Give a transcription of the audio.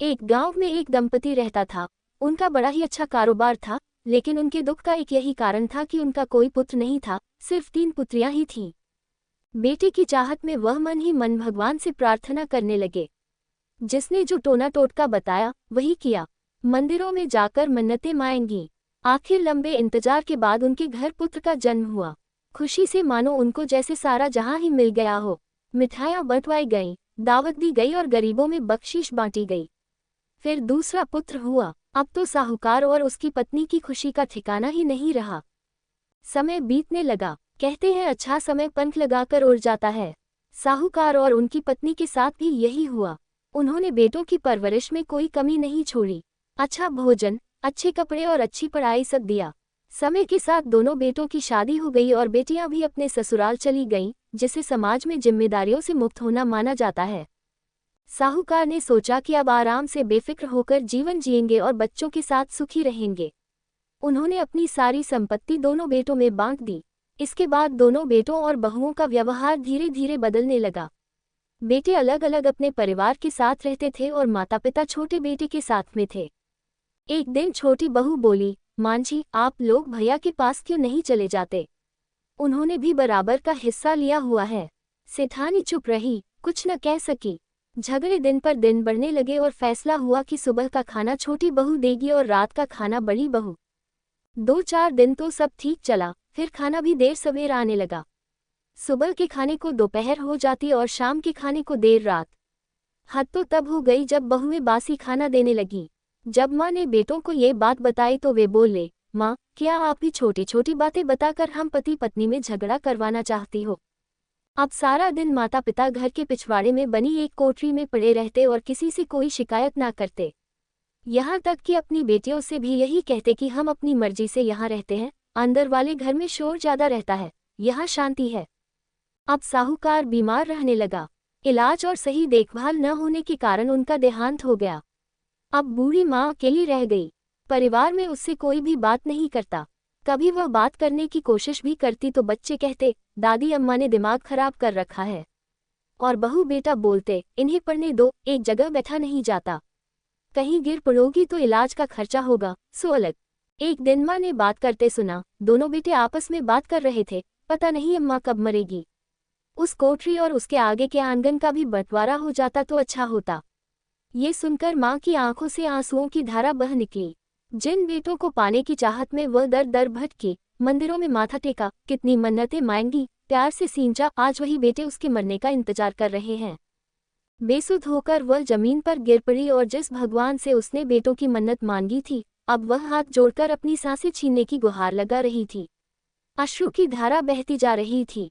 एक गांव में एक दंपति रहता था। उनका बड़ा ही अच्छा कारोबार था, लेकिन उनके दुख का एक यही कारण था कि उनका कोई पुत्र नहीं था, सिर्फ 3 पुत्रियां ही थीं। बेटे की चाहत में वह मन ही मन भगवान से प्रार्थना करने लगे। जिसने जो टोना टोटका बताया वही किया। मंदिरों में जाकर मन्नतें मांगी। आखिर लंबे इंतजार के बाद उनके घर पुत्र का जन्म हुआ। खुशी से मानो उनको जैसे सारा जहां ही मिल गया हो। मिठाइयां बंटवाई गईं, दावत दी गई और गरीबों में बख्शीश बांटी गई। फिर दूसरा पुत्र हुआ। अब तो साहूकार और उसकी पत्नी की खुशी का ठिकाना ही नहीं रहा। समय बीतने लगा। कहते हैं अच्छा समय पंख लगाकर उड़ जाता है। साहूकार और उनकी पत्नी के साथ भी यही हुआ। उन्होंने बेटों की परवरिश में कोई कमी नहीं छोड़ी। अच्छा भोजन, अच्छे कपड़े और अच्छी पढ़ाई सब दिया। समय के साथ दोनों बेटों की शादी हो गई और बेटियां भी अपने ससुराल चली गईं, जिसे समाज में जिम्मेदारियों से मुक्त होना माना जाता है। साहूकार ने सोचा कि अब आराम से बेफिक्र होकर जीवन जिएंगे और बच्चों के साथ सुखी रहेंगे। उन्होंने अपनी सारी संपत्ति दोनों बेटों में बांट दी। इसके बाद दोनों बेटों और बहुओं का व्यवहार धीरे धीरे बदलने लगा। बेटे अलग अलग अपने परिवार के साथ रहते थे और माता पिता छोटे बेटे के साथ में थे। एक दिन छोटी बहू बोली, मांझी, आप लोग भैया के पास क्यों नहीं चले जाते? उन्होंने भी बराबर का हिस्सा लिया हुआ है। सेठानी चुप रही, कुछ न कह सकी। झगड़े दिन पर दिन बढ़ने लगे और फैसला हुआ कि सुबह का खाना छोटी बहू देगी और रात का खाना बड़ी बहू। 2-4 दिन तो सब ठीक चला, फिर खाना भी देर सवेर आने लगा। सुबह के खाने को दोपहर हो जाती और शाम के खाने को देर रात। हद तो तब हो गई जब बहुएं बासी खाना देने लगी। जब माँ ने बेटों को ये बात बताई तो वे बोले, माँ, क्या आप भी छोटी छोटी बातें बताकर हम पति पत्नी में झगड़ा करवाना चाहती हो? अब सारा दिन माता पिता घर के पिछवाड़े में बनी एक कोठरी में पड़े रहते और किसी से कोई शिकायत ना करते। यहाँ तक कि अपनी बेटियों से भी यही कहते कि हम अपनी मर्जी से यहाँ रहते हैं, अंदर वाले घर में शोर ज्यादा रहता है, यहाँ शांति है। अब साहूकार बीमार रहने लगा। इलाज और सही देखभाल न होने के कारण उनका देहांत हो गया। अब बूढ़ी माँ अकेली रह गई। परिवार में उससे कोई भी बात नहीं करता। कभी वह बात करने की कोशिश भी करती तो बच्चे कहते, दादी अम्मा ने दिमाग खराब कर रखा है। और बहू बेटा बोलते, इन्हें पढ़ने दो, एक जगह बैठा नहीं जाता। कहीं गिर पड़ोगी तो इलाज का खर्चा होगा, सो अलग। एक दिन माँ ने बात करते सुना। दोनों बेटे आपस में बात कर रहे थे, पता नहीं अम्मा कब मरेगी। उस कोठरी और उसके आगे के आंगन का भी बंटवारा हो जाता तो अच्छा होता। ये सुनकर माँ की आंखों से आंसुओं की धारा बह निकली। जिन बेटों को पाने की चाहत में वह दर दर भटकी, मंदिरों में माथा टेका, कितनी मन्नतें मांगी, प्यार से सींचा, आज वही बेटे उसके मरने का इंतजार कर रहे हैं। बेसुध होकर वह जमीन पर गिर पड़ी और जिस भगवान से उसने बेटों की मन्नत मांगी थी, अब वह हाथ जोड़कर अपनी सांसें छीनने की गुहार लगा रही थी। अश्रु की धारा बहती जा रही थी।